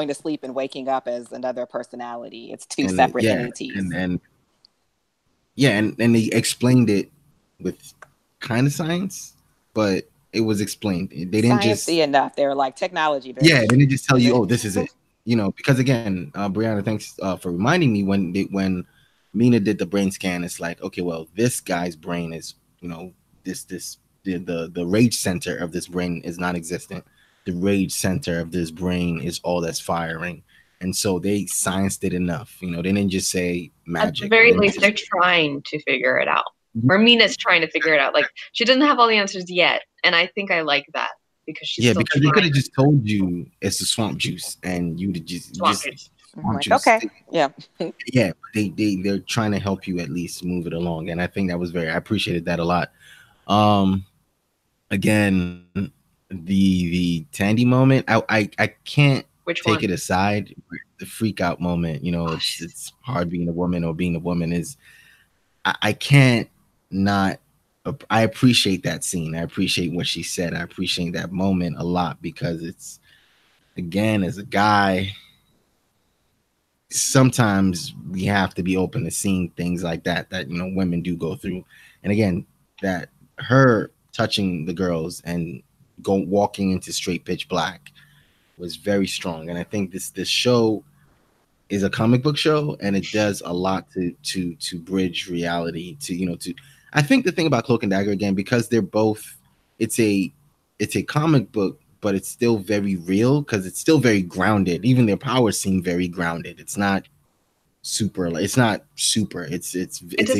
to sleep and waking up as another personality. It's two separate entities. And they explained it with kind of science, but it was explained. They didn't just enough. They were like technology. They didn't just tell you, oh, this is it. Because again, Brianna, thanks for reminding me when Mina did the brain scan. It's like, okay, well, this guy's brain is, the rage center of this brain is non-existent. The rage center of this brain is all that's firing. And so they scienced it enough. They didn't just say magic. At the very least, they're trying to figure it out. Or Mina's trying to figure it out. Like, she doesn't have all the answers yet. And I think I like that because she's still because they could have just told you it's the swamp juice and you'd just swamp juice. Okay. Yeah. Yeah. They're trying to help you at least move it along. And I think that was I appreciated that a lot. Again, the Tandy moment, I can't take it aside. The freak out moment, it's hard being a woman, or being a woman is, I can't not. I appreciate that scene. I appreciate what she said. I appreciate that moment a lot because it's, again, as a guy, sometimes we have to be open to seeing things like that women do go through. And again, that her touching the girls and walking into straight pitch black was very strong. And I think this it's a comic book show, and it does a lot to bridge reality to I think the thing about Cloak and Dagger, again, because they're both, it's a comic book, but it's still very real because it's still very grounded. Even their powers seem very grounded. It's not super. It's a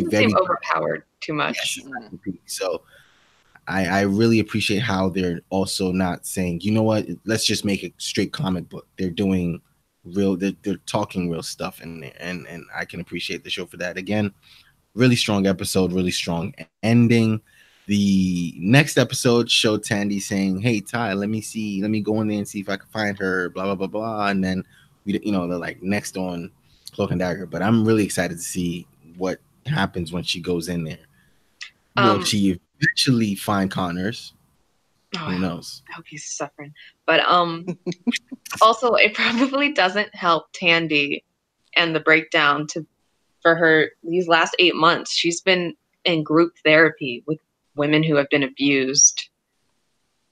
very seem overpowered too much. Yes, so I really appreciate how they're also not saying, you know what, let's just make a straight comic book. They're doing real. They're talking real stuff in there, and I can appreciate the show for that. Again, really strong episode, really strong ending. The next episode showed Tandy saying, "Hey Ty, let me go in there and see if I can find her." Blah blah blah blah. And then they're like next on Cloak and Dagger. But I'm really excited to see what happens when she goes in there. Will she eventually find Connors? Who knows? I hope he's suffering. But also, it probably doesn't help Tandy and the breakdown for her these last 8 months. She's been in group therapy with women who have been abused,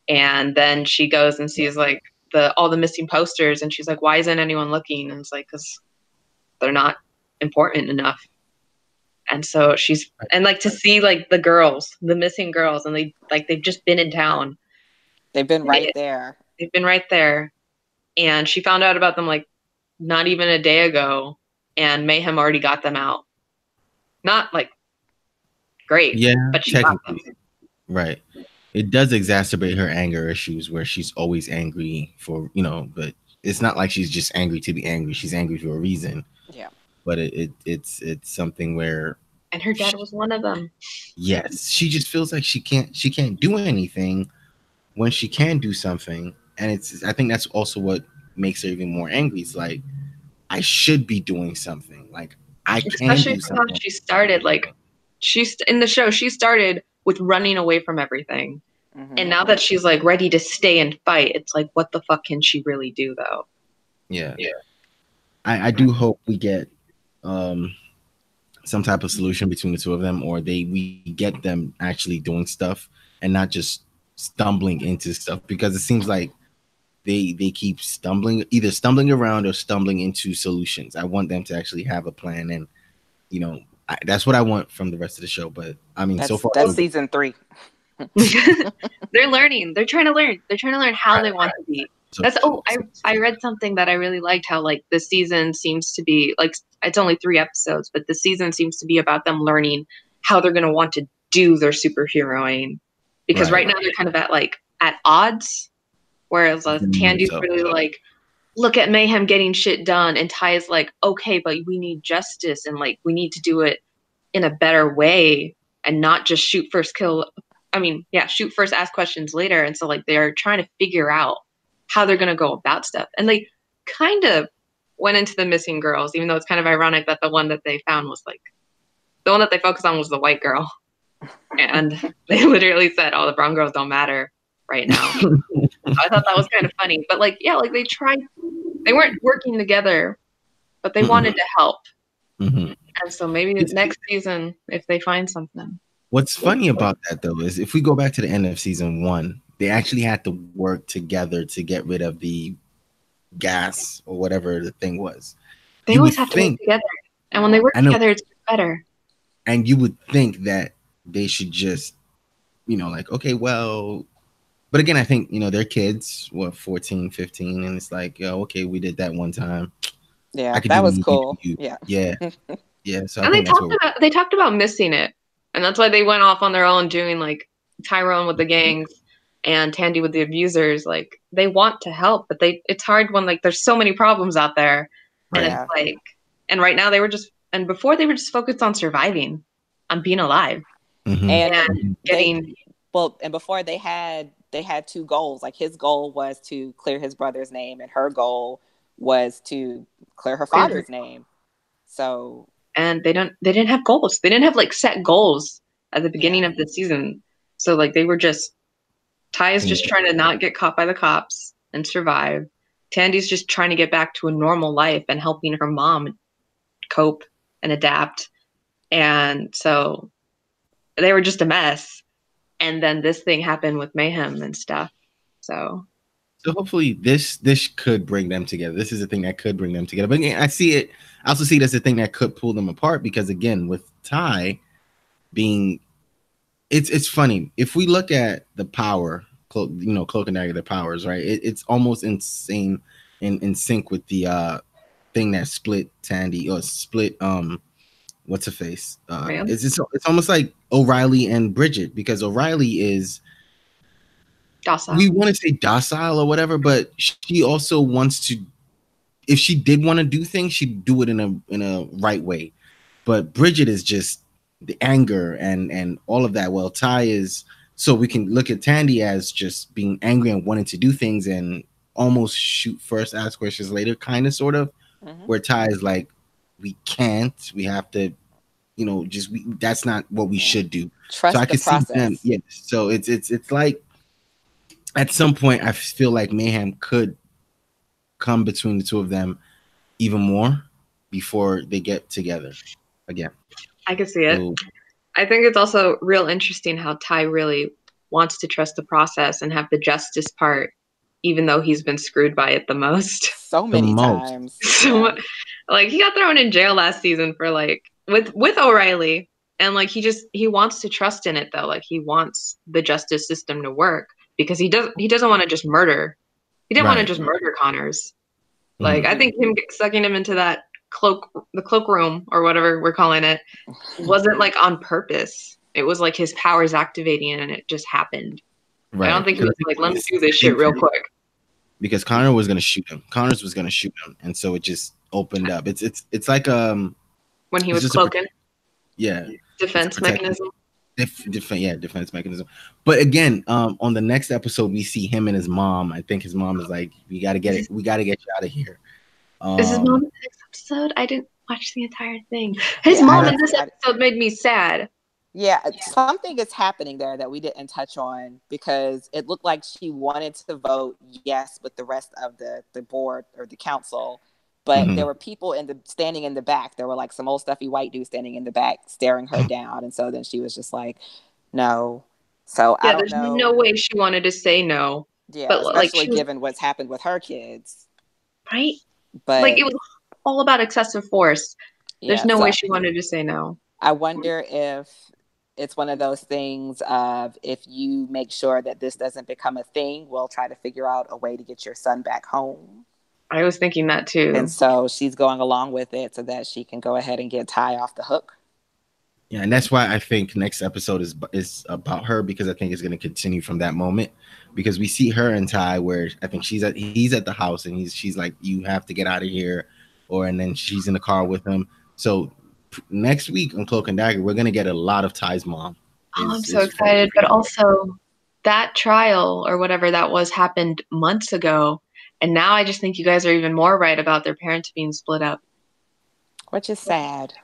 and then she goes and sees like all the missing posters, and she's like, "Why isn't anyone looking?" And it's like, because they're not important enough. And so and like to see like the missing girls, and they've just been in town. They've been right there. They've been right there. And she found out about them like not even a day ago, and Mayhem already got them out. Not like great, yeah, but she got them. Right. It does exacerbate her anger issues where she's always angry for, but it's not like she's just angry to be angry. She's angry for a reason. Yeah. But it's something where, and her dad was one of them. Yes, she just feels like she can't do anything when she can do something, and I think that's also what makes her even more angry. It's like, I should be doing something. Like, I can do something. How she started, like she's in the show. She started with running away from everything, and now that she's like ready to stay and fight, it's like, what the fuck can she really do though? Yeah. I do hope we get some type of solution between the two of them, or we get them actually doing stuff and not just stumbling into stuff, because it seems like they keep either stumbling around or stumbling into solutions. I want them to actually have a plan, and that's what I want from the rest of the show. But I mean, so far that's season 3. They're learning. They're trying to learn. They're trying to learn how they want to be. I read something that I really liked, how like the season seems to be like, it's only 3 episodes, but the season seems to be about them learning how they're going to want to do their superheroing, because right now they're kind of at odds, whereas Tandy's really like, look at Mayhem getting shit done, and Ty is like, okay, but we need justice, and like we need to do it in a better way and not just shoot first, shoot first, ask questions later. And so like they're trying to figure out how they're going to go about stuff. And they kind of went into the missing girls, even though it's kind of ironic that the one that they found was like, the one that they focused on was the white girl. And they literally said, oh, the brown girls don't matter right now. I thought that was kind of funny. But like, yeah, like they weren't working together, but they wanted to help. And so maybe next season, if they find something. What's funny about that though is if we go back to the end of season 1, they actually had to work together to get rid of the gas or whatever the thing was. They always have to work together. And when they work together, it's better. And you would think that they should just, like, okay, well, but again, I think, they're kids, 14, 15, and it's like, okay, we did that one time. Yeah, that was cool. Yeah. So and they talked about missing it. And that's why they went off on their own, doing like Tyrone with the gangs and Tandy with the abusers. Like, they want to help, but it's hard when like there's so many problems out there. And it's like, and right now before they were just focused on surviving, on being alive. And getting and before they had 2 goals. Like, his goal was to clear his brother's name, and her goal was to clear her father's name. So, and they didn't have goals. They didn't have like set goals at the beginning of the season. So like they were Ty is just trying to not get caught by the cops and survive. Tandy's just trying to get back to a normal life and helping her mom cope and adapt. And so they were just a mess. And then this thing happened with Mayhem and stuff. So hopefully this could bring them together. This is a thing that could bring them together. But again, I also see it as a thing that could pull them apart, because again, with Ty being, it's funny. If we look at the power, Cloak and Dagger, the powers, right? It's almost insane in sync with the thing that split Tandy, or split what's her face? It's almost like O'Reilly and Bridget, because O'Reilly is docile. We want to say docile or whatever, but she also wants to, if she did want to do things, she'd do it in a right way. But Bridget is just the anger and all of that. Well, Ty is, so we can look at Tandy as just being angry and wanting to do things and almost shoot first, ask questions later, kind of, sort of, where Ty is like, we can't, we have to that's not what we should do. Trust so I the can see them. process. Yeah. So it's like at some point I feel like mayhem could come between the two of them even more before they get together again. I can see it. So, I think it's also real interesting how Ty really wants to trust the process and have the justice part, even though he's been screwed by it the most. So many most. times. So, like, he got thrown in jail last season for like with O'Reilly, and like he wants to trust in it though. Like he wants the justice system to work because he doesn't want to just murder. He didn't want to just murder Connors. Like I think him sucking him into that the cloak room or whatever we're calling it, wasn't like on purpose. It was like his powers activating and it just happened. Right. I don't think he was like, let me do this shit real quick. Because Connor was gonna shoot him. Connors was gonna shoot him, and so it just opened up. It's like when he was cloaking. Defense mechanism. Defense mechanism. But again, on the next episode, we see him and his mom. I think his mom is like, we gotta get you out of here. Is his mom in the next episode? I didn't watch the entire thing. His mom in this episode made me sad. Yeah, something is happening there that we didn't touch on because it looked like she wanted to vote yes with the rest of the board or the council, but there were people standing in the back. There were like some old stuffy white dudes standing in the back staring her down, and so then she was just like, no. So I don't know. There's no way she wanted to say no. Yeah, but especially given what's happened with her kids, right? But like it was all about excessive force. There's no way she wanted to say no. I wonder if it's one of those things of if you make sure that this doesn't become a thing, we'll try to figure out a way to get your son back home. I was thinking that too. And so she's going along with it so that she can go ahead and get Ty off the hook. Yeah, and that's why I think next episode is about her, because I think it's going to continue from that moment, because we see her and Ty where I think he's at the house and she's like, you have to get out of here, and then she's in the car with him. So next week on Cloak and Dagger, we're going to get a lot of Ty's mom. I'm so excited. But also that trial or whatever that was happened months ago. And now I just think you guys are even more right about their parents being split up. Which is sad.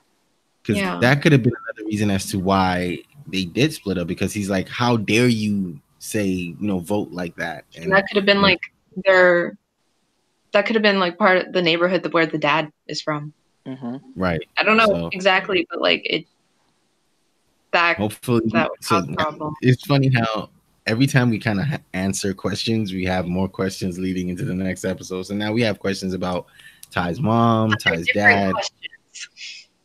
Because that could have been another reason as to why they did split up, because he's like, how dare you say, vote like that? And that could have been like that could have been like part of the neighborhood where the dad is from. Right. I don't know exactly, but like hopefully that would cause a problem. It's funny how every time we kind of answer questions, we have more questions leading into the next episode. So now we have questions about Ty's mom, Ty's dad.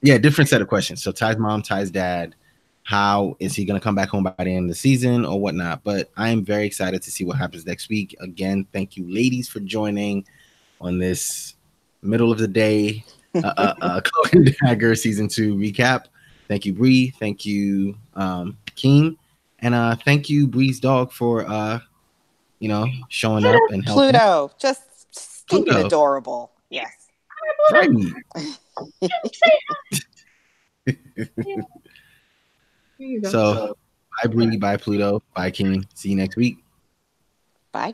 Yeah, different set of questions. So Ty's mom, Ty's dad, how is he going to come back home by the end of the season or whatnot? But I am very excited to see what happens next week. Again, thank you, ladies, for joining on this middle of the day Cloak and Dagger season 2 recap. Thank you, Bree. Thank you, Keem, and thank you, Bree's dog, for showing up and helping. Pluto, just stinking adorable. Yes. Right. So, bye Bree, bye Pluto, bye Keem. See you next week. Bye.